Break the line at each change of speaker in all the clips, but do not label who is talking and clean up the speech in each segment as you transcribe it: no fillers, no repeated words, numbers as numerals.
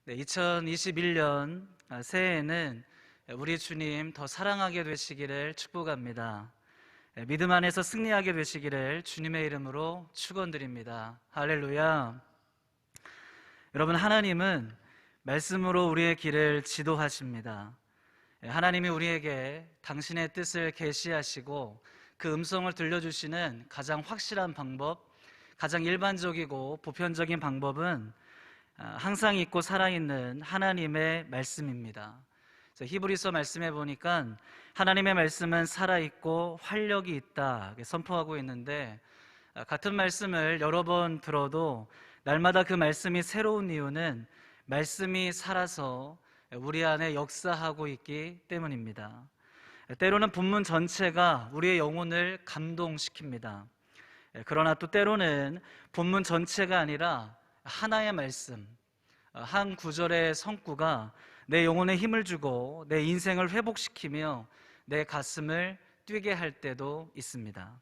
2021년 새해에는 우리 주님 더 사랑하게 되시기를 축복합니다. 믿음 안에서 승리하게 되시기를 주님의 이름으로 축원드립니다. 할렐루야. 여러분, 하나님은 말씀으로 우리의 길을 지도하십니다. 하나님이 우리에게 당신의 뜻을 계시하시고 그 음성을 들려주시는 가장 확실한 방법, 가장 일반적이고 보편적인 방법은 항상 있고 살아있는 하나님의 말씀입니다. 히브리서 말씀에 보니까 하나님의 말씀은 살아있고 활력이 있다 선포하고 있는데, 같은 말씀을 여러 번 들어도 날마다 그 말씀이 새로운 이유는 말씀이 살아서 우리 안에 역사하고 있기 때문입니다. 때로는 본문 전체가 우리의 영혼을 감동시킵니다. 그러나 또 때로는 본문 전체가 아니라 하나의 말씀, 한 구절의 성구가 내 영혼에 힘을 주고 내 인생을 회복시키며 내 가슴을 뛰게 할 때도 있습니다.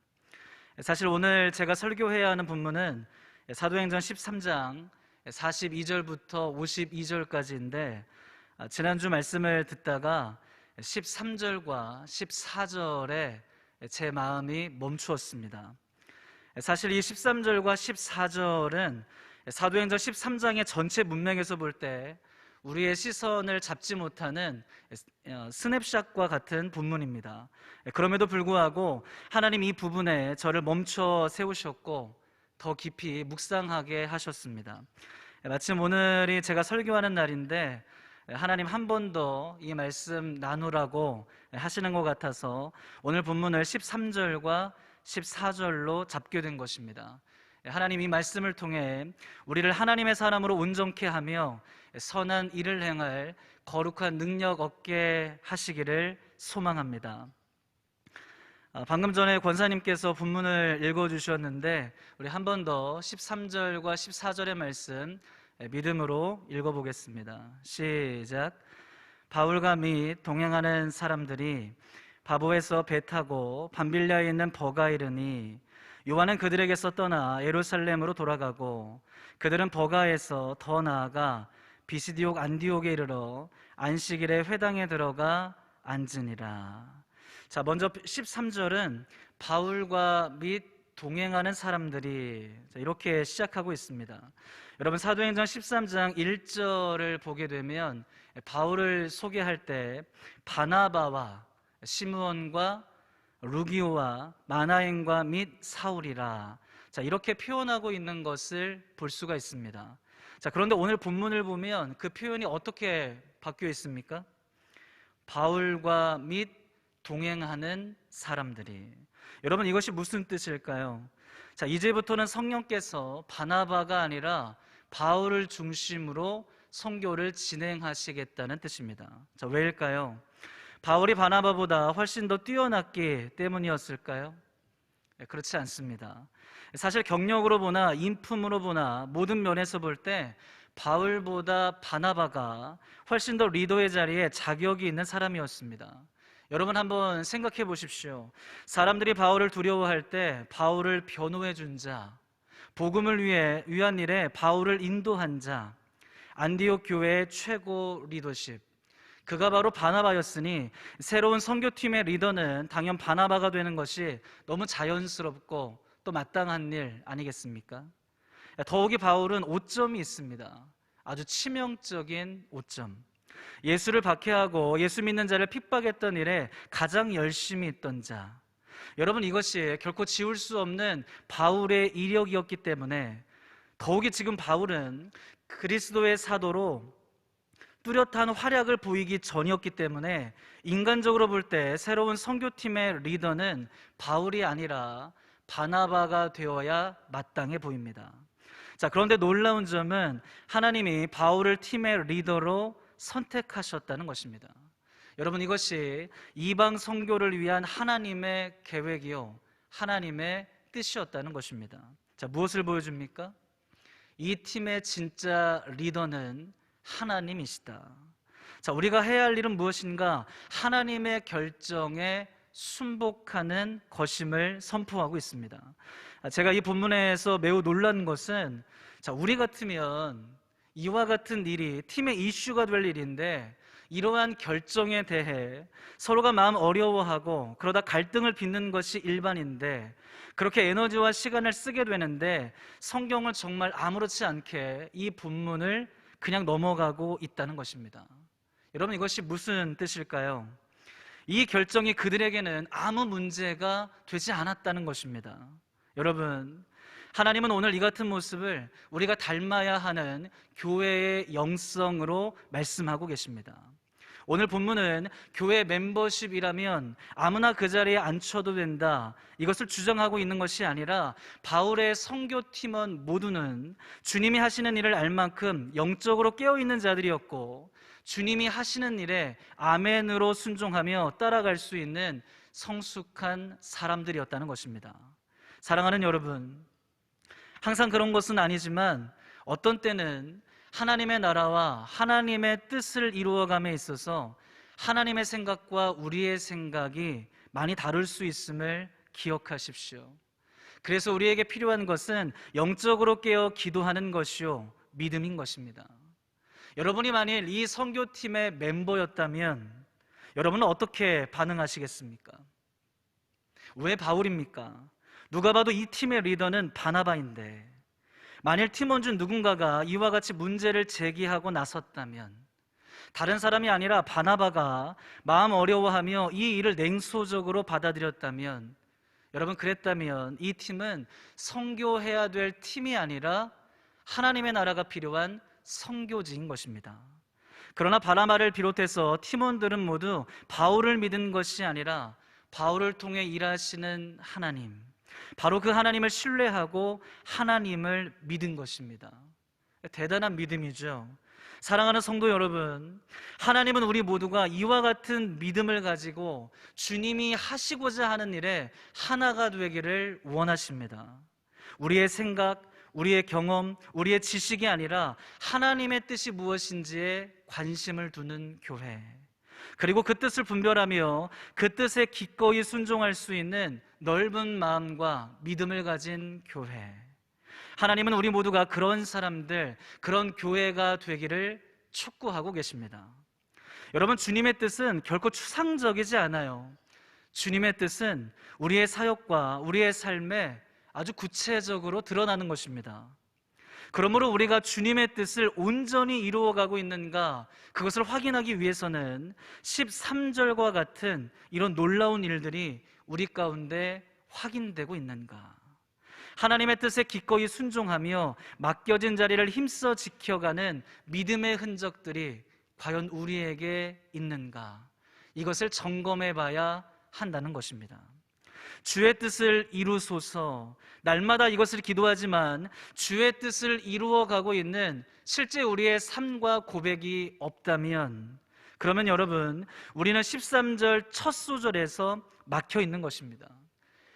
사실 오늘 제가 설교해야 하는 본문은 사도행전 13장 42절부터 52절까지인데, 지난주 말씀을 듣다가 13절과 14절에 제 마음이 멈추었습니다. 사실 이 13절과 14절은 사도행전 13장의 전체 문맥에서 볼 때 우리의 시선을 잡지 못하는 스냅샷과 같은 본문입니다. 그럼에도 불구하고 하나님 이 부분에 저를 멈춰 세우셨고 더 깊이 묵상하게 하셨습니다. 마침 오늘이 제가 설교하는 날인데 하나님 한 번 더 이 말씀 나누라고 하시는 것 같아서 오늘 본문을 13절과 14절로 잡게 된 것입니다. 하나님 이 말씀을 통해 우리를 하나님의 사람으로 온전케 하며 선한 일을 행할 거룩한 능력 얻게 하시기를 소망합니다. 방금 전에 권사님께서 본문을 읽어주셨는데 우리 한 번 더 13절과 14절의 말씀 믿음으로 읽어보겠습니다. 시작. 바울과 및 동행하는 사람들이 바보에서 배 타고 밤빌리아에 있는 버가에 이르니 요한은 그들에게서 떠나 예루살렘으로 돌아가고 그들은 버가에서 더 나아가 비시디옥 안디옥에 이르러 안식일에 회당에 들어가 앉으니라. 자, 먼저 13절은 바울과 및 동행하는 사람들이 이렇게 시작하고 있습니다. 여러분, 사도행전 13장 1절을 보게 되면 바울을 소개할 때 바나바와 시므온과 루기오와 마나엔과 및 사울이라, 자, 이렇게 표현하고 있는 것을 볼 수가 있습니다. 자, 그런데 오늘 본문을 보면 그 표현이 어떻게 바뀌어 있습니까? 바울과 및 동행하는 사람들이. 여러분, 이것이 무슨 뜻일까요? 자, 이제부터는 성령께서 바나바가 아니라 바울을 중심으로 선교를 진행하시겠다는 뜻입니다. 자, 왜일까요? 바울이 바나바보다 훨씬 더 뛰어났기 때문이었을까요? 그렇지 않습니다. 사실 경력으로 보나 인품으로 보나 모든 면에서 볼 때 바울보다 바나바가 훨씬 더 리더의 자리에 자격이 있는 사람이었습니다. 여러분, 한번 생각해 보십시오. 사람들이 바울을 두려워할 때 바울을 변호해 준 자, 복음을 위한 일에 바울을 인도한 자, 안디옥 교회의 최고 리더십, 그가 바로 바나바였으니 새로운 선교팀의 리더는 당연 바나바가 되는 것이 너무 자연스럽고 또 마땅한 일 아니겠습니까? 더욱이 바울은 오점이 있습니다. 아주 치명적인 오점. 예수를 박해하고 예수 믿는 자를 핍박했던 일에 가장 열심히 있던 자. 여러분, 이것이 결코 지울 수 없는 바울의 이력이었기 때문에 더욱이 지금 바울은 그리스도의 사도로 뚜렷한 활약을 보이기 전이었기 때문에 인간적으로 볼 때 새로운 선교팀의 리더는 바울이 아니라 바나바가 되어야 마땅해 보입니다. 자, 그런데 놀라운 점은 하나님이 바울을 팀의 리더로 선택하셨다는 것입니다. 여러분, 이것이 이방 선교를 위한 하나님의 계획이요 하나님의 뜻이었다는 것입니다. 자, 무엇을 보여줍니까? 이 팀의 진짜 리더는 하나님이시다. 자, 우리가 해야 할 일은 무엇인가? 하나님의 결정에 순복하는 것임을 선포하고 있습니다. 제가 이 본문에서 매우 놀란 것은, 자, 우리 같으면 이와 같은 일이 팀의 이슈가 될 일인데 이러한 결정에 대해 서로가 마음 어려워하고 그러다 갈등을 빚는 것이 일반인데 그렇게 에너지와 시간을 쓰게 되는데 성경을 정말 아무렇지 않게 이 본문을 그냥 넘어가고 있다는 것입니다. 여러분, 이것이 무슨 뜻일까요? 이 결정이 그들에게는 아무 문제가 되지 않았다는 것입니다. 여러분, 하나님은 오늘 이 같은 모습을 우리가 닮아야 하는 교회의 영성으로 말씀하고 계십니다. 오늘 본문은 교회 멤버십이라면 아무나 그 자리에 앉혀도 된다, 이것을 주장하고 있는 것이 아니라 바울의 선교팀원 모두는 주님이 하시는 일을 알 만큼 영적으로 깨어있는 자들이었고 주님이 하시는 일에 아멘으로 순종하며 따라갈 수 있는 성숙한 사람들이었다는 것입니다. 사랑하는 여러분, 항상 그런 것은 아니지만 어떤 때는 하나님의 나라와 하나님의 뜻을 이루어감에 있어서 하나님의 생각과 우리의 생각이 많이 다를 수 있음을 기억하십시오. 그래서 우리에게 필요한 것은 영적으로 깨어 기도하는 것이요, 믿음인 것입니다. 여러분이 만일 이 선교팀의 멤버였다면 여러분은 어떻게 반응하시겠습니까? 왜 바울입니까? 누가 봐도 이 팀의 리더는 바나바인데 만일 팀원 중 누군가가 이와 같이 문제를 제기하고 나섰다면, 다른 사람이 아니라 바나바가 마음 어려워하며 이 일을 냉소적으로 받아들였다면, 여러분, 그랬다면 이 팀은 선교해야 될 팀이 아니라 하나님의 나라가 필요한 선교지인 것입니다. 그러나 바나바를 비롯해서 팀원들은 모두 바울을 믿은 것이 아니라 바울을 통해 일하시는 하나님, 바로 그 하나님을 신뢰하고 하나님을 믿은 것입니다. 대단한 믿음이죠. 사랑하는 성도 여러분, 하나님은 우리 모두가 이와 같은 믿음을 가지고 주님이 하시고자 하는 일에 하나가 되기를 원하십니다. 우리의 생각, 우리의 경험, 우리의 지식이 아니라 하나님의 뜻이 무엇인지에 관심을 두는 교회, 그리고 그 뜻을 분별하며 그 뜻에 기꺼이 순종할 수 있는 넓은 마음과 믿음을 가진 교회. 하나님은 우리 모두가 그런 사람들, 그런 교회가 되기를 축복하고 계십니다. 여러분, 주님의 뜻은 결코 추상적이지 않아요. 주님의 뜻은 우리의 사역과 우리의 삶에 아주 구체적으로 드러나는 것입니다. 그러므로 우리가 주님의 뜻을 온전히 이루어가고 있는가, 그것을 확인하기 위해서는 13절과 같은 이런 놀라운 일들이 우리 가운데 확인되고 있는가, 하나님의 뜻에 기꺼이 순종하며 맡겨진 자리를 힘써 지켜가는 믿음의 흔적들이 과연 우리에게 있는가, 이것을 점검해 봐야 한다는 것입니다. 주의 뜻을 이루소서, 날마다 이것을 기도하지만 주의 뜻을 이루어가고 있는 실제 우리의 삶과 고백이 없다면, 그러면 여러분, 우리는 13절 첫 소절에서 막혀 있는 것입니다.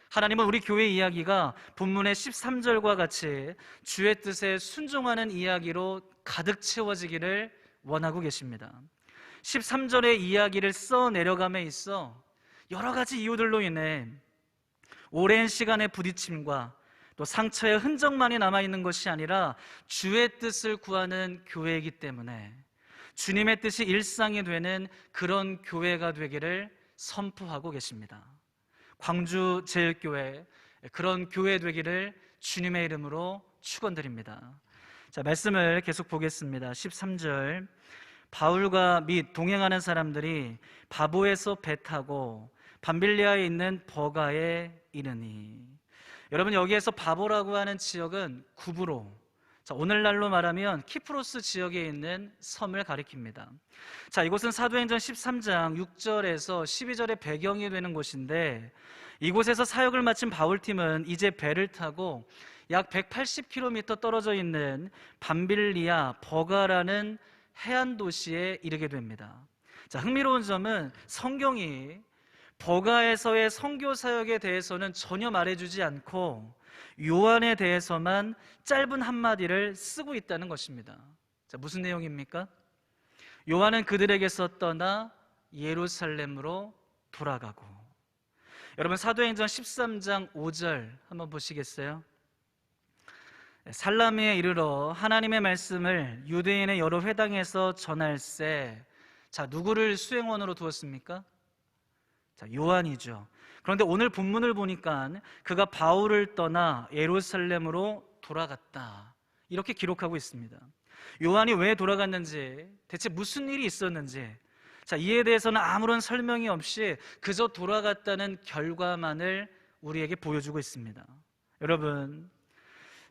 하나님은 우리 교회 이야기가 본문의 13절과 같이 주의 뜻에 순종하는 이야기로 가득 채워지기를 원하고 계십니다. 13절의 이야기를 써내려감에 있어 여러 가지 이유들로 인해 오랜 시간의 부딪힘과 또 상처의 흔적만이 남아있는 것이 아니라 주의 뜻을 구하는 교회이기 때문에 주님의 뜻이 일상이 되는 그런 교회가 되기를 선포하고 계십니다. 광주제일교회, 그런 교회 되기를 주님의 이름으로 축원드립니다. 자, 말씀을 계속 보겠습니다. 13절, 바울과 및 동행하는 사람들이 바보에서 배 타고 밤빌리아에 있는 버가에 이르니. 여러분, 여기에서 바보라고 하는 지역은 구브로, 오늘날로 말하면 키프로스 지역에 있는 섬을 가리킵니다. 자, 이곳은 사도행전 13장 6절에서 12절의 배경이 되는 곳인데, 이곳에서 사역을 마친 바울팀은 이제 배를 타고 약 180km 떨어져 있는 밤빌리아 버가라는 해안 도시에 이르게 됩니다. 자, 흥미로운 점은 성경이 버가에서의 선교 사역에 대해서는 전혀 말해주지 않고 요한에 대해서만 짧은 한마디를 쓰고 있다는 것입니다. 자, 무슨 내용입니까? 요한은 그들에게서 떠나 예루살렘으로 돌아가고. 여러분, 사도행전 13장 5절 한번 보시겠어요? 살라미에 이르러 하나님의 말씀을 유대인의 여러 회당에서 전할세. 자, 누구를 수행원으로 두었습니까? 자, 요한이죠. 그런데 오늘 본문을 보니까 그가 바울을 떠나 예루살렘으로 돌아갔다, 이렇게 기록하고 있습니다. 요한이 왜 돌아갔는지, 대체 무슨 일이 있었는지, 자, 이에 대해서는 아무런 설명이 없이 그저 돌아갔다는 결과만을 우리에게 보여주고 있습니다. 여러분,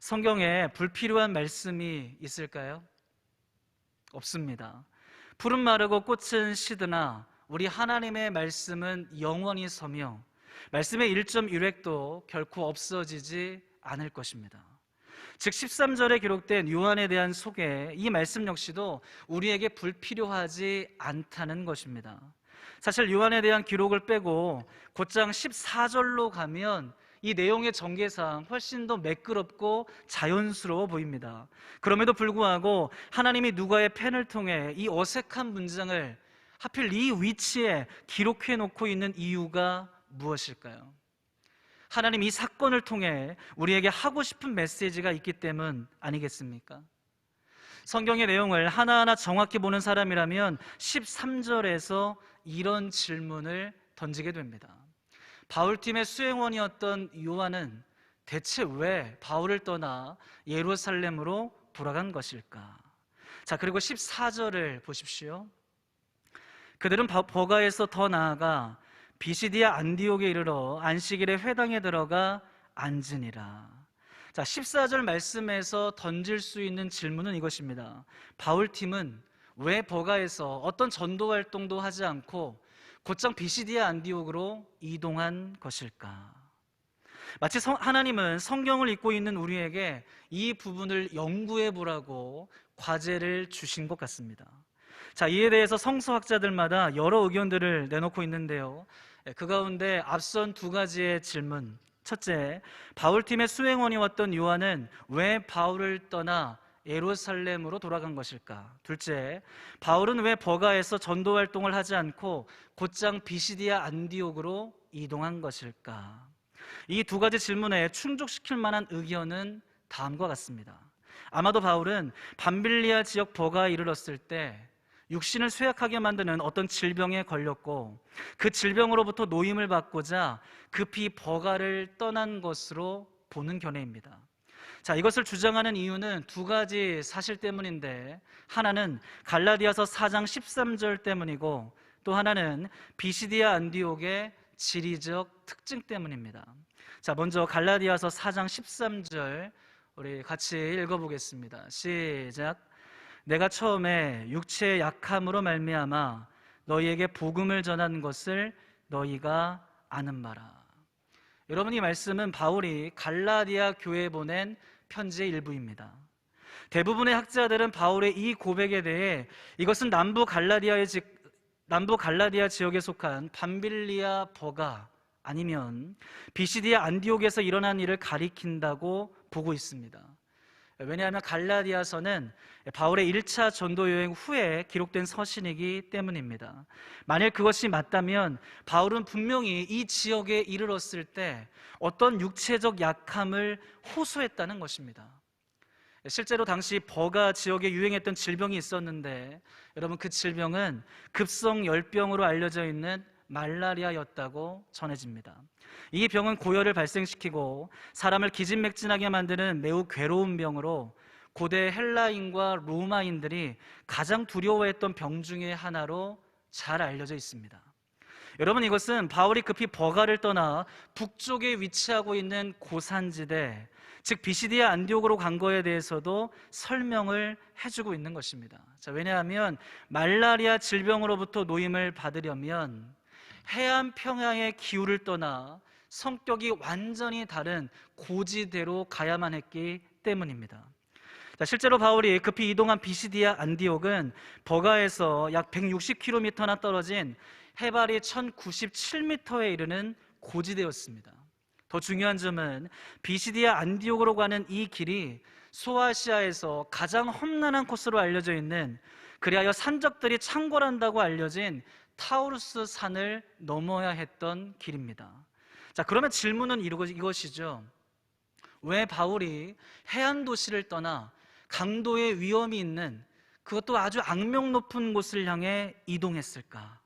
성경에 불필요한 말씀이 있을까요? 없습니다. 푸른 마르고 꽃은 시드나 우리 하나님의 말씀은 영원히 서며 말씀의 1.1획도 결코 없어지지 않을 것입니다. 즉 13절에 기록된 요한에 대한 소개, 이 말씀 역시도 우리에게 불필요하지 않다는 것입니다. 사실 요한에 대한 기록을 빼고 곧장 14절로 가면 이 내용의 전개상 훨씬 더 매끄럽고 자연스러워 보입니다. 그럼에도 불구하고 하나님이 누가의 펜을 통해 이 어색한 문장을 하필 이 위치에 기록해 놓고 있는 이유가 무엇일까요? 하나님 이 사건을 통해 우리에게 하고 싶은 메시지가 있기 때문 아니겠습니까? 성경의 내용을 하나하나 정확히 보는 사람이라면 13절에서 이런 질문을 던지게 됩니다. 바울팀의 수행원이었던 요한은 대체 왜 바울을 떠나 예루살렘으로 돌아간 것일까? 자, 그리고 14절을 보십시오. 그들은 버가에서 더 나아가 비시디아 안디옥에 이르러 안식일에 회당에 들어가 앉으니라. 자, 14절 말씀에서 던질 수 있는 질문은 이것입니다. 바울팀은 왜 버가에서 어떤 전도 활동도 하지 않고 곧장 비시디아 안디옥으로 이동한 것일까? 마치 하나님은 성경을 읽고 있는 우리에게 이 부분을 연구해 보라고 과제를 주신 것 같습니다. 자, 이에 대해서 성서학자들마다 여러 의견들을 내놓고 있는데요. 그 가운데 앞선 두 가지의 질문. 첫째, 바울팀의 수행원이었던 요한은 왜 바울을 떠나 예루살렘으로 돌아간 것일까? 둘째, 바울은 왜 버가에서 전도 활동을 하지 않고 곧장 비시디아 안디옥으로 이동한 것일까? 이 두 가지 질문에 충족시킬 만한 의견은 다음과 같습니다. 아마도 바울은 밤빌리아 지역 버가에 이르렀을 때 육신을 쇠약하게 만드는 어떤 질병에 걸렸고 그 질병으로부터 노임을 받고자 급히 버가를 떠난 것으로 보는 견해입니다. 자, 이것을 주장하는 이유는 두 가지 사실 때문인데, 하나는 갈라디아서 4장 13절 때문이고 또 하나는 비시디아 안디옥의 지리적 특징 때문입니다. 자, 먼저 갈라디아서 4장 13절 우리 같이 읽어보겠습니다. 시작. 내가 처음에 육체의 약함으로 말미암아 너희에게 복음을 전한 것을 너희가 아는 바라. 여러분, 이 말씀은 바울이 갈라디아 교회에 보낸 편지의 일부입니다. 대부분의 학자들은 바울의 이 고백에 대해 이것은 남부 갈라디아 지역에 속한 밤빌리아 버가 아니면 비시디아 안디옥에서 일어난 일을 가리킨다고 보고 있습니다. 왜냐하면 갈라디아서는 바울의 1차 전도 여행 후에 기록된 서신이기 때문입니다. 만일 그것이 맞다면 바울은 분명히 이 지역에 이르렀을 때 어떤 육체적 약함을 호소했다는 것입니다. 실제로 당시 버가 지역에 유행했던 질병이 있었는데, 여러분, 그 질병은 급성 열병으로 알려져 있는 말라리아였다고 전해집니다. 이 병은 고열을 발생시키고 사람을 기진맥진하게 만드는 매우 괴로운 병으로 고대 헬라인과 로마인들이 가장 두려워했던 병 중에 하나로 잘 알려져 있습니다. 여러분, 이것은 바울이 급히 버가를 떠나 북쪽에 위치하고 있는 고산지대, 즉 비시디아 안디옥으로 간 거에 대해서도 설명을 해주고 있는 것입니다. 자, 왜냐하면 말라리아 질병으로부터 노임을 받으려면 해안 평야의 기후를 떠나 성격이 완전히 다른 고지대로 가야만 했기 때문입니다. 자, 실제로 바울이 급히 이동한 비시디아 안디옥은 버가에서 약 160km나 떨어진 해발이 1097m에 이르는 고지대였습니다. 더 중요한 점은 비시디아 안디옥으로 가는 이 길이 소아시아에서 가장 험난한 코스로 알려져 있는, 그리하여 산적들이 창궐한다고 알려진 타우루스 산을 넘어야 했던 길입니다. 자, 그러면 질문은 이것이죠. 왜 바울이 해안 도시를 떠나 강도의 위험이 있는, 그것도 아주 악명 높은 곳을 향해 이동했을까?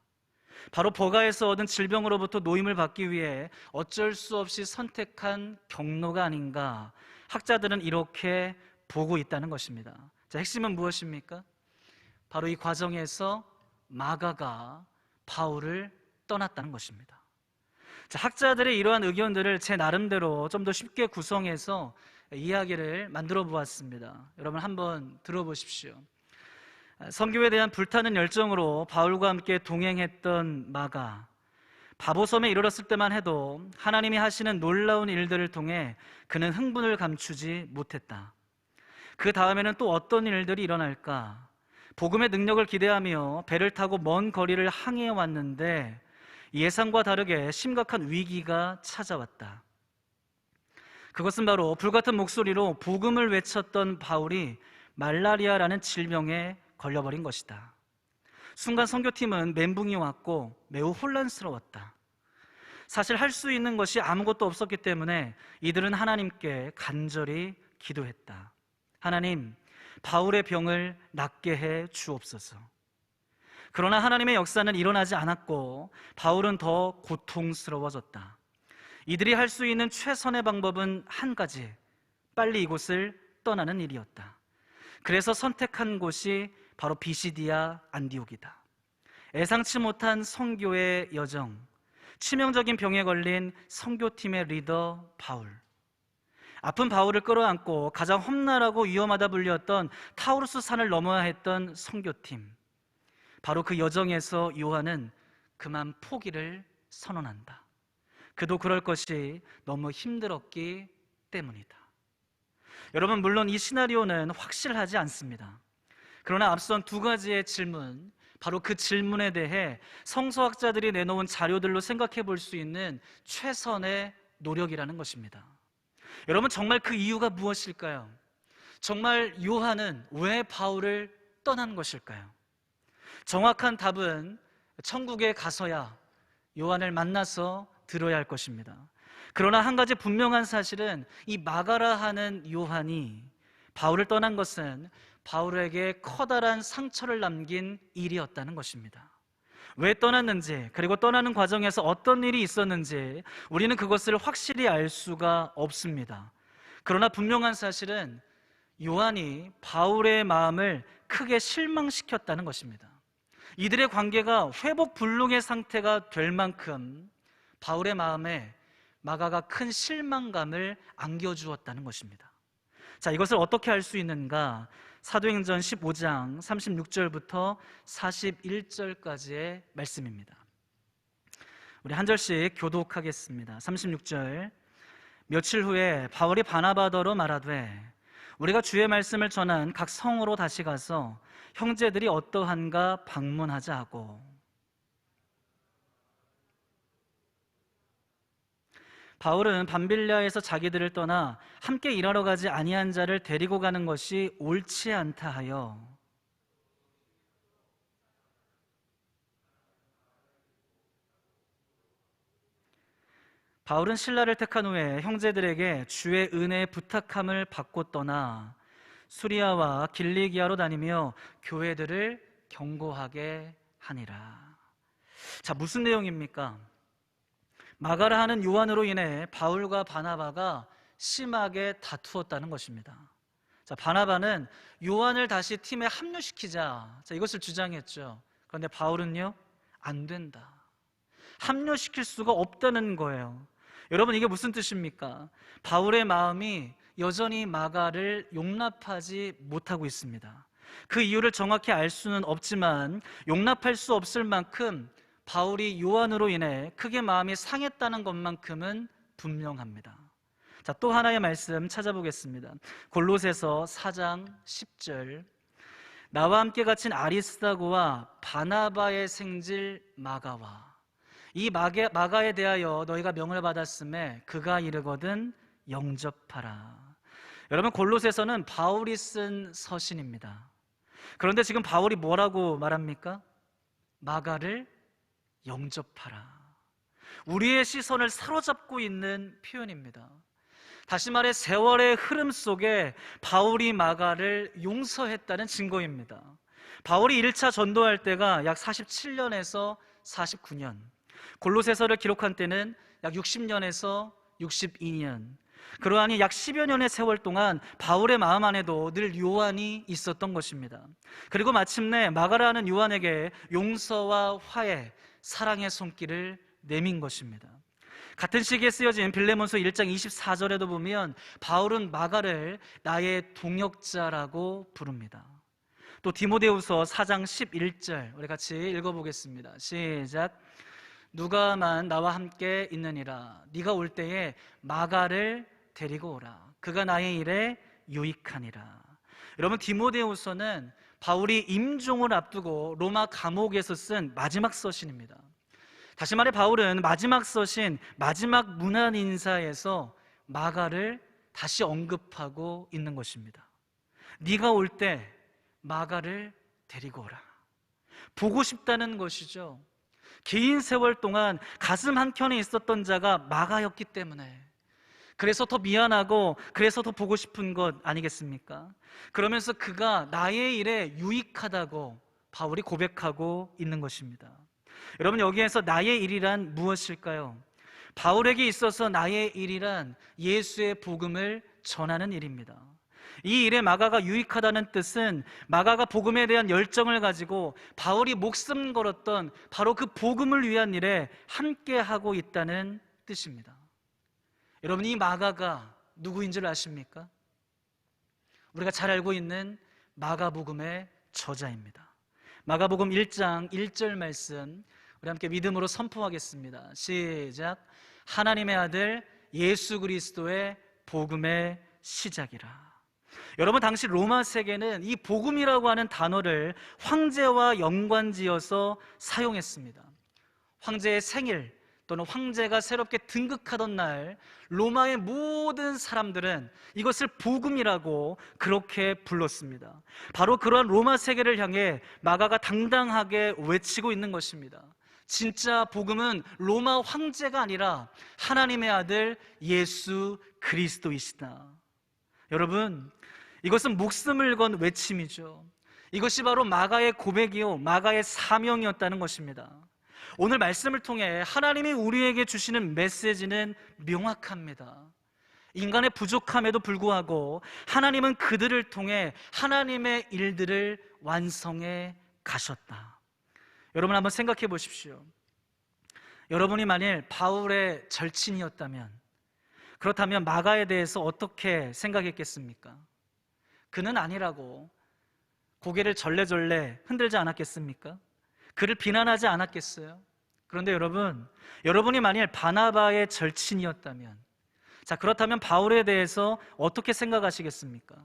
바로 버가에서 얻은 질병으로부터 노임을 받기 위해 어쩔 수 없이 선택한 경로가 아닌가, 학자들은 이렇게 보고 있다는 것입니다. 자, 핵심은 무엇입니까? 바로 이 과정에서 마가가 바울을 떠났다는 것입니다. 자, 학자들의 이러한 의견들을 제 나름대로 좀 더 쉽게 구성해서 이야기를 만들어 보았습니다. 여러분 한번 들어보십시오. 선교에 대한 불타는 열정으로 바울과 함께 동행했던 마가, 바보섬에 이르렀을 때만 해도 하나님이 하시는 놀라운 일들을 통해 그는 흥분을 감추지 못했다. 그 다음에는 또 어떤 일들이 일어날까? 복음의 능력을 기대하며 배를 타고 먼 거리를 항해해 왔는데 예상과 다르게 심각한 위기가 찾아왔다. 그것은 바로 불같은 목소리로 복음을 외쳤던 바울이 말라리아라는 질병에 걸려버린 것이다. 순간 선교팀은 멘붕이 왔고 매우 혼란스러웠다. 사실 할 수 있는 것이 아무것도 없었기 때문에 이들은 하나님께 간절히 기도했다. 하나님, 바울의 병을 낫게 해 주옵소서. 그러나 하나님의 역사는 일어나지 않았고 바울은 더 고통스러워졌다. 이들이 할 수 있는 최선의 방법은 한 가지, 빨리 이곳을 떠나는 일이었다. 그래서 선택한 곳이 바로 비시디아 안디옥이다. 예상치 못한 선교의 여정, 치명적인 병에 걸린 선교팀의 리더 바울, 아픈 바울을 끌어안고 가장 험난하고 위험하다 불렸던 타우루스 산을 넘어야 했던 선교팀, 바로 그 여정에서 요한은 그만 포기를 선언한다. 그도 그럴 것이 너무 힘들었기 때문이다. 여러분, 물론 이 시나리오는 확실하지 않습니다. 그러나 앞선 두 가지의 질문, 바로 그 질문에 대해 성서학자들이 내놓은 자료들로 생각해 볼 수 있는 최선의 노력이라는 것입니다. 여러분, 정말 그 이유가 무엇일까요? 정말 요한은 왜 바울을 떠난 것일까요? 정확한 답은 천국에 가서야 요한을 만나서 들어야 할 것입니다. 그러나 한 가지 분명한 사실은 이 마가라 하는 요한이 바울을 떠난 것은 바울에게 커다란 상처를 남긴 일이었다는 것입니다. 왜 떠났는지, 그리고 떠나는 과정에서 어떤 일이 있었는지 우리는 그것을 확실히 알 수가 없습니다. 그러나 분명한 사실은 요한이 바울의 마음을 크게 실망시켰다는 것입니다. 이들의 관계가 회복 불능의 상태가 될 만큼 바울의 마음에 마가가 큰 실망감을 안겨주었다는 것입니다. 자, 이것을 어떻게 알 수 있는가? 사도행전 15장 36절부터 41절까지의 말씀입니다. 우리 한 절씩 교독하겠습니다. 36절, 며칠 후에 바울이 바나바더로 말하되 우리가 주의 말씀을 전한 각 성으로 다시 가서 형제들이 어떠한가 방문하자 하고, 바울은 밤빌리아에서 자기들을 떠나 함께 일하러 가지 아니한 자를 데리고 가는 것이 옳지 않다 하여 바울은 신라를 택한 후에 형제들에게 주의 은혜의 부탁함을 받고 떠나 수리아와 길리기아로 다니며 교회들을 경고하게 하니라. 자, 무슨 내용입니까? 마가라 하는 요한으로 인해 바울과 바나바가 심하게 다투었다는 것입니다. 자, 바나바는 요한을 다시 팀에 합류시키자, 자, 이것을 주장했죠. 그런데 바울은요, 안 된다. 합류시킬 수가 없다는 거예요. 여러분, 이게 무슨 뜻입니까? 바울의 마음이 여전히 마가를 용납하지 못하고 있습니다. 그 이유를 정확히 알 수는 없지만 용납할 수 없을 만큼 바울이 요한으로 인해 크게 마음이 상했다는 것만큼은 분명합니다. 자, 또 하나의 말씀 찾아보겠습니다. 골로새서 4장 10절, 나와 함께 갇힌 아리스다고와 바나바의 생질 마가와, 이 마가에 대하여 너희가 명을 받았음에 그가 이르거든 영접하라. 여러분, 골로새서는 바울이 쓴 서신입니다. 그런데 지금 바울이 뭐라고 말합니까? 마가를 영접하라. 우리의 시선을 사로잡고 있는 표현입니다. 다시 말해 세월의 흐름 속에 바울이 마가를 용서했다는 증거입니다. 바울이 1차 전도할 때가 약 47년에서 49년, 골로새서를 기록한 때는 약 60년에서 62년, 그러하니 약 10여 년의 세월 동안 바울의 마음 안에도 늘 요한이 있었던 것입니다. 그리고 마침내 마가라는 요한에게 용서와 화해, 사랑의 손길을 내민 것입니다. 같은 시기에 쓰여진 빌레몬서 1장 24절에도 보면 바울은 마가를 나의 동역자라고 부릅니다. 또 디모데후서 4장 11절 우리 같이 읽어보겠습니다. 시작. 누가만 나와 함께 있느니라. 네가 올 때에 마가를 데리고 오라. 그가 나의 일에 유익하니라. 여러분, 디모데후서는 바울이 임종을 앞두고 로마 감옥에서 쓴 마지막 서신입니다. 다시 말해 바울은 마지막 서신, 마지막 문안 인사에서 마가를 다시 언급하고 있는 것입니다. 네가 올 때 마가를 데리고 오라. 보고 싶다는 것이죠. 긴 세월 동안 가슴 한켠에 있었던 자가 마가였기 때문에, 그래서 더 미안하고 그래서 더 보고 싶은 것 아니겠습니까? 그러면서 그가 나의 일에 유익하다고 바울이 고백하고 있는 것입니다. 여러분, 여기에서 나의 일이란 무엇일까요? 바울에게 있어서 나의 일이란 예수의 복음을 전하는 일입니다. 이 일에 마가가 유익하다는 뜻은 마가가 복음에 대한 열정을 가지고 바울이 목숨 걸었던 바로 그 복음을 위한 일에 함께하고 있다는 뜻입니다. 여러분, 이 마가가 누구인 줄 아십니까? 우리가 잘 알고 있는 마가복음의 저자입니다. 마가복음 1장 1절 말씀 우리 함께 믿음으로 선포하겠습니다. 시작. 하나님의 아들 예수 그리스도의 복음의 시작이라. 여러분, 당시 로마 세계는 이 복음이라고 하는 단어를 황제와 연관지어서 사용했습니다. 황제의 생일 또는 황제가 새롭게 등극하던 날 로마의 모든 사람들은 이것을 복음이라고 그렇게 불렀습니다. 바로 그러한 로마 세계를 향해 마가가 당당하게 외치고 있는 것입니다. 진짜 복음은 로마 황제가 아니라 하나님의 아들 예수 그리스도이시다. 여러분, 이것은 목숨을 건 외침이죠. 이것이 바로 마가의 고백이요, 마가의 사명이었다는 것입니다. 오늘 말씀을 통해 하나님이 우리에게 주시는 메시지는 명확합니다. 인간의 부족함에도 불구하고 하나님은 그들을 통해 하나님의 일들을 완성해 가셨다. 여러분, 한번 생각해 보십시오. 여러분이 만일 바울의 절친이었다면, 그렇다면 마가에 대해서 어떻게 생각했겠습니까? 그는 아니라고 고개를 절레절레 흔들지 않았겠습니까? 그를 비난하지 않았겠어요? 그런데 여러분이 만일 바나바의 절친이었다면, 자, 그렇다면 바울에 대해서 어떻게 생각하시겠습니까?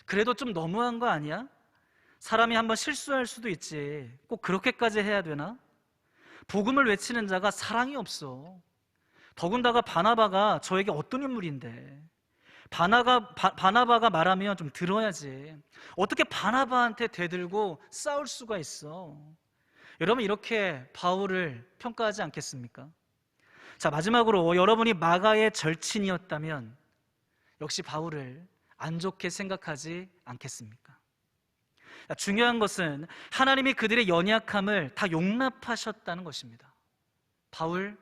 그래도 좀 너무한 거 아니야? 사람이 한번 실수할 수도 있지, 꼭 그렇게까지 해야 되나? 복음을 외치는 자가 사랑이 없어. 더군다나 바나바가 저에게 어떤 인물인데, 바나바가 말하면 좀 들어야지. 어떻게 바나바한테 대들고 싸울 수가 있어? 여러분, 이렇게 바울을 평가하지 않겠습니까? 자, 마지막으로 여러분이 마가의 절친이었다면 역시 바울을 안 좋게 생각하지 않겠습니까? 중요한 것은 하나님이 그들의 연약함을 다 용납하셨다는 것입니다. 바울,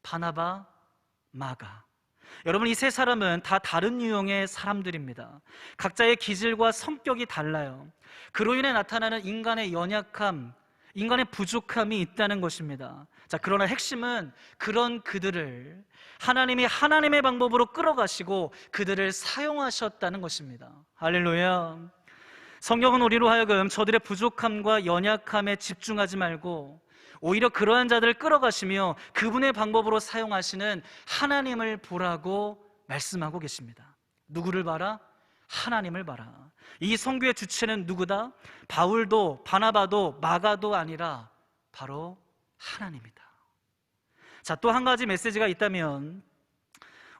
바나바, 마가. 여러분, 이 세 사람은 다 다른 유형의 사람들입니다. 각자의 기질과 성격이 달라요. 그로 인해 나타나는 인간의 연약함, 인간의 부족함이 있다는 것입니다. 자, 그러나 핵심은 그런 그들을 하나님이 하나님의 방법으로 끌어가시고 그들을 사용하셨다는 것입니다. 할렐루야. 성경은 우리로 하여금 저들의 부족함과 연약함에 집중하지 말고 오히려 그러한 자들을 끌어가시며 그분의 방법으로 사용하시는 하나님을 보라고 말씀하고 계십니다. 누구를 봐라? 하나님을 봐라. 이 선교의 주체는 누구다? 바울도 바나바도 마가도 아니라 바로 하나님이다. 자, 또 한 가지 메시지가 있다면,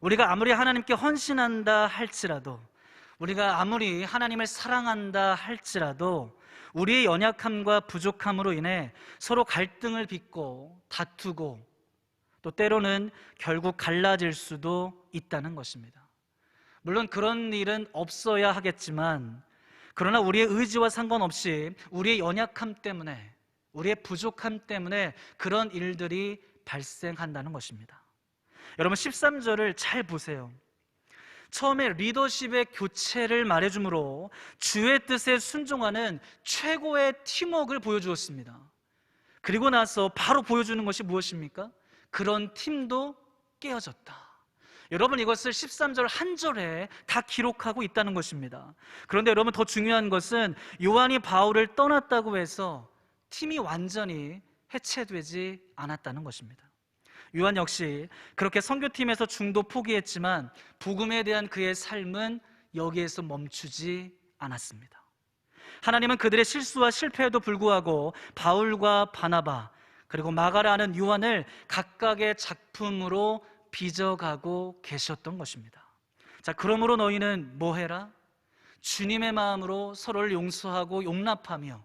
우리가 아무리 하나님께 헌신한다 할지라도, 우리가 아무리 하나님을 사랑한다 할지라도 우리의 연약함과 부족함으로 인해 서로 갈등을 빚고 다투고 또 때로는 결국 갈라질 수도 있다는 것입니다. 물론 그런 일은 없어야 하겠지만, 그러나 우리의 의지와 상관없이 우리의 연약함 때문에, 우리의 부족함 때문에 그런 일들이 발생한다는 것입니다. 여러분 13절을 잘 보세요. 처음에 리더십의 교체를 말해주므로 주의 뜻에 순종하는 최고의 팀워크를 보여주었습니다. 그리고 나서 바로 보여주는 것이 무엇입니까? 그런 팀도 깨어졌다. 여러분 이것을 13절 한 절에 다 기록하고 있다는 것입니다. 그런데 여러분 더 중요한 것은 요한이 바울을 떠났다고 해서 팀이 완전히 해체되지 않았다는 것입니다. 요한 역시 그렇게 선교팀에서 중도 포기했지만 복음에 대한 그의 삶은 여기에서 멈추지 않았습니다. 하나님은 그들의 실수와 실패에도 불구하고 바울과 바나바 그리고 마가라는 요한을 각각의 작품으로 빚어가고 계셨던 것입니다. 자, 그러므로 너희는 뭐 해라? 주님의 마음으로 서로를 용서하고 용납하며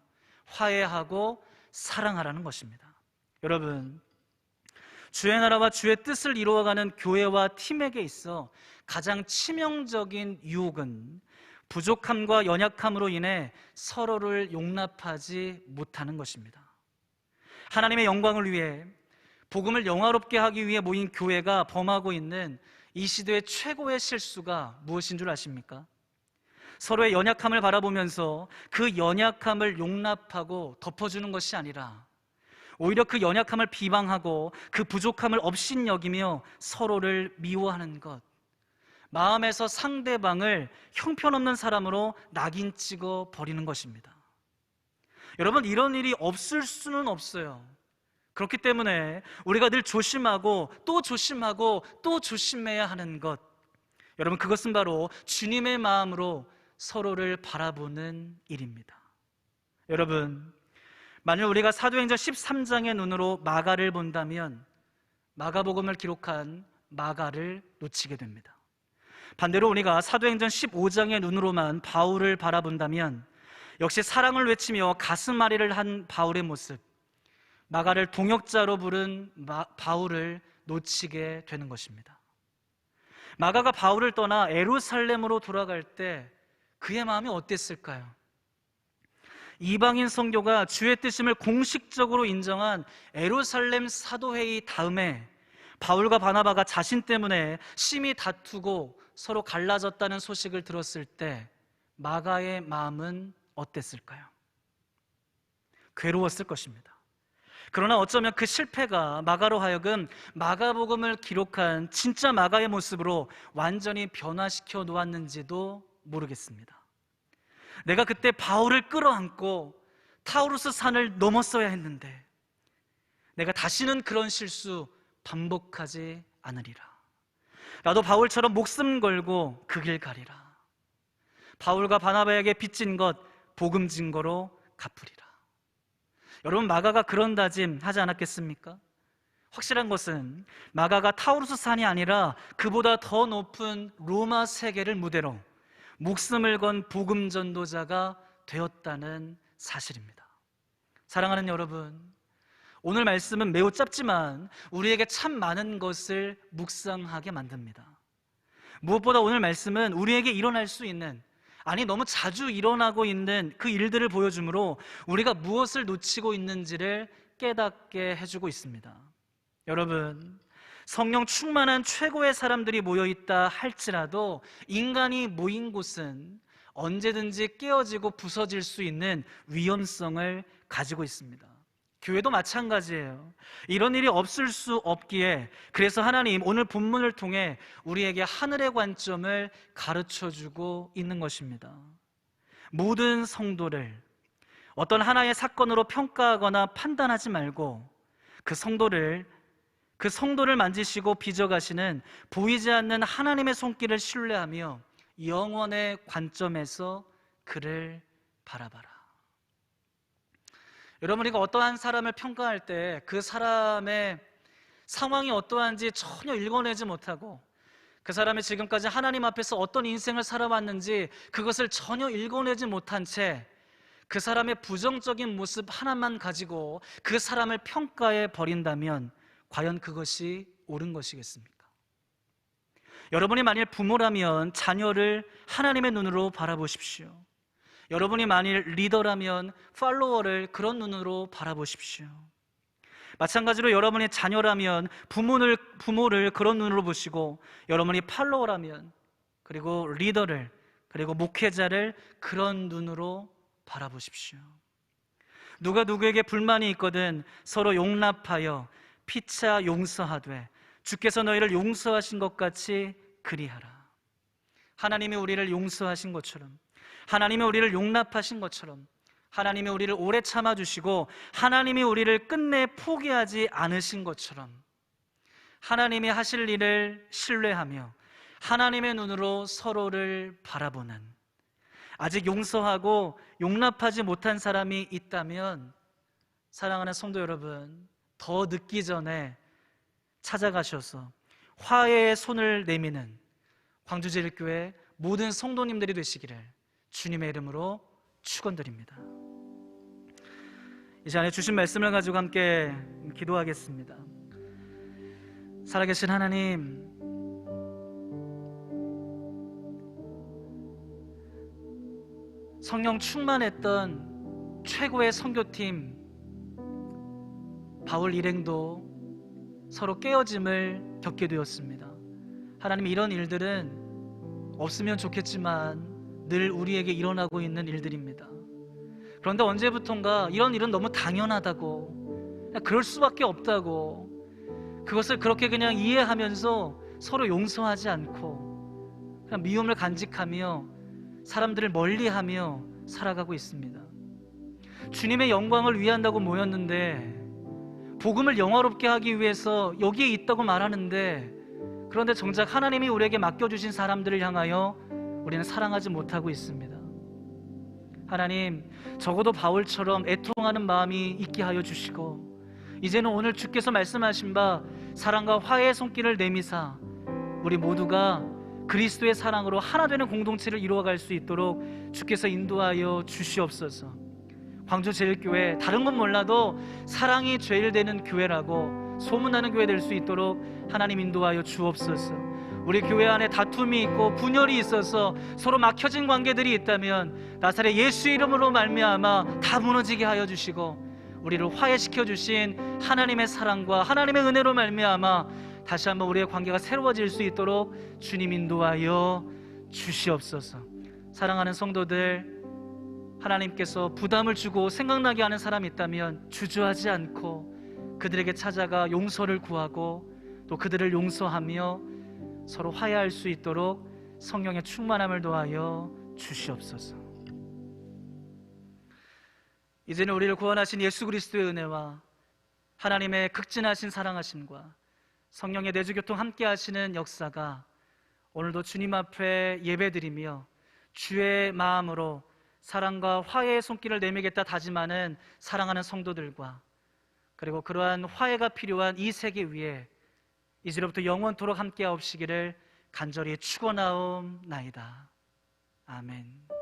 화해하고 사랑하라는 것입니다. 여러분, 주의 나라와 주의 뜻을 이루어가는 교회와 팀에게 있어 가장 치명적인 유혹은 부족함과 연약함으로 인해 서로를 용납하지 못하는 것입니다. 하나님의 영광을 위해 복음을 영화롭게 하기 위해 모인 교회가 범하고 있는 이 시대의 최고의 실수가 무엇인 줄 아십니까? 서로의 연약함을 바라보면서 그 연약함을 용납하고 덮어주는 것이 아니라 오히려 그 연약함을 비방하고 그 부족함을 업신여기며 서로를 미워하는 것, 마음에서 상대방을 형편없는 사람으로 낙인 찍어 버리는 것입니다. 여러분, 이런 일이 없을 수는 없어요. 그렇기 때문에 우리가 늘 조심하고 또 조심하고 또 조심해야 하는 것, 여러분 그것은 바로 주님의 마음으로 서로를 바라보는 일입니다. 여러분, 만일 우리가 사도행전 13장의 눈으로 마가를 본다면 마가복음을 기록한 마가를 놓치게 됩니다. 반대로 우리가 사도행전 15장의 눈으로만 바울을 바라본다면 역시 사랑을 외치며 가슴앓이를 한 바울의 모습, 마가를 동역자로 부른 바울을 놓치게 되는 것입니다. 마가가 바울을 떠나 예루살렘으로 돌아갈 때 그의 마음이 어땠을까요? 이방인 선교가 주의 뜻임을 공식적으로 인정한 예루살렘 사도회의 다음에 바울과 바나바가 자신 때문에 심히 다투고 서로 갈라졌다는 소식을 들었을 때 마가의 마음은 어땠을까요? 괴로웠을 것입니다. 그러나 어쩌면 그 실패가 마가로 하여금 마가복음을 기록한 진짜 마가의 모습으로 완전히 변화시켜 놓았는지도 모르겠습니다. 내가 그때 바울을 끌어안고 타우루스 산을 넘었어야 했는데 내가 다시는 그런 실수 반복하지 않으리라. 나도 바울처럼 목숨 걸고 그 길 가리라. 바울과 바나바에게 빚진 것 복음 증거로 갚으리라. 여러분, 마가가 그런 다짐 하지 않았겠습니까? 확실한 것은 마가가 타우루스 산이 아니라 그보다 더 높은 로마 세계를 무대로 목숨을 건 복음 전도자가 되었다는 사실입니다. 사랑하는 여러분, 오늘 말씀은 매우 짧지만 우리에게 참 많은 것을 묵상하게 만듭니다. 무엇보다 오늘 말씀은 우리에게 일어날 수 있는, 아니 너무 자주 일어나고 있는 그 일들을 보여주므로 우리가 무엇을 놓치고 있는지를 깨닫게 해주고 있습니다. 여러분, 성령 충만한 최고의 사람들이 모여있다 할지라도 인간이 모인 곳은 언제든지 깨어지고 부서질 수 있는 위험성을 가지고 있습니다. 교회도 마찬가지예요. 이런 일이 없을 수 없기에 그래서 하나님 오늘 본문을 통해 우리에게 하늘의 관점을 가르쳐주고 있는 것입니다. 모든 성도를 어떤 하나의 사건으로 평가하거나 판단하지 말고 그 성도를 만지시고 빚어가시는 보이지 않는 하나님의 손길을 신뢰하며 영원의 관점에서 그를 바라봐라. 여러분, 우리가 어떠한 사람을 평가할 때 그 사람의 상황이 어떠한지 전혀 읽어내지 못하고 그 사람이 지금까지 하나님 앞에서 어떤 인생을 살아왔는지 그것을 전혀 읽어내지 못한 채 그 사람의 부정적인 모습 하나만 가지고 그 사람을 평가해 버린다면 과연 그것이 옳은 것이겠습니까? 여러분이 만일 부모라면 자녀를 하나님의 눈으로 바라보십시오. 여러분이 만일 리더라면 팔로워를 그런 눈으로 바라보십시오. 마찬가지로 여러분이 자녀라면 부모를 그런 눈으로 보시고, 여러분이 팔로워라면, 그리고 리더를, 그리고 목회자를 그런 눈으로 바라보십시오. 누가 누구에게 불만이 있거든 서로 용납하여 피차 용서하되 주께서 너희를 용서하신 것 같이 그리하라. 하나님이 우리를 용서하신 것처럼, 하나님이 우리를 용납하신 것처럼, 하나님이 우리를 오래 참아주시고 하나님이 우리를 끝내 포기하지 않으신 것처럼, 하나님이 하실 일을 신뢰하며 하나님의 눈으로 서로를 바라보는, 아직 용서하고 용납하지 못한 사람이 있다면, 사랑하는 성도 여러분, 더 늦기 전에 찾아가셔서 화해의 손을 내미는 광주제일교회 모든 성도님들이 되시기를 주님의 이름으로 축원드립니다. 이 시간에 주신 말씀을 가지고 함께 기도하겠습니다. 살아계신 하나님, 성령 충만했던 최고의 선교팀 바울 일행도 서로 깨어짐을 겪게 되었습니다. 하나님, 이런 일들은 없으면 좋겠지만 늘 우리에게 일어나고 있는 일들입니다. 그런데 언제부턴가 이런 일은 너무 당연하다고, 그냥 그럴 수밖에 없다고, 그것을 그렇게 그냥 이해하면서 서로 용서하지 않고 그냥 미움을 간직하며 사람들을 멀리하며 살아가고 있습니다. 주님의 영광을 위한다고 모였는데, 복음을 영화롭게 하기 위해서 여기에 있다고 말하는데, 그런데 정작 하나님이 우리에게 맡겨주신 사람들을 향하여 우리는 사랑하지 못하고 있습니다. 하나님, 적어도 바울처럼 애통하는 마음이 있게 하여 주시고, 이제는 오늘 주께서 말씀하신 바 사랑과 화해의 손길을 내미사 우리 모두가 그리스도의 사랑으로 하나 되는 공동체를 이루어갈 수 있도록 주께서 인도하여 주시옵소서. 광주제일교회, 다른 건 몰라도 사랑이 제일 되는 교회라고 소문나는 교회 될 수 있도록 하나님 인도하여 주옵소서. 우리 교회 안에 다툼이 있고 분열이 있어서 서로 막혀진 관계들이 있다면 나사렛 예수 이름으로 말미암아 다 무너지게 하여 주시고, 우리를 화해시켜 주신 하나님의 사랑과 하나님의 은혜로 말미암아 다시 한번 우리의 관계가 새로워질 수 있도록 주님 인도하여 주시옵소서. 사랑하는 성도들, 하나님께서 부담을 주고 생각나게 하는 사람이 있다면 주저하지 않고 그들에게 찾아가 용서를 구하고 또 그들을 용서하며 서로 화해할 수 있도록 성령의 충만함을 도하여 주시옵소서. 이제는 우리를 구원하신 예수 그리스도의 은혜와 하나님의 극진하신 사랑하심과 성령의 내주교통 함께 하시는 역사가 오늘도 주님 앞에 예배드리며 주의 마음으로 사랑과 화해의 손길을 내밀겠다 다짐하는 사랑하는 성도들과, 그리고 그러한 화해가 필요한 이 세계 위에 이제로부터 영원토록 함께 하옵시기를 간절히 축원하옵나이다. 아멘.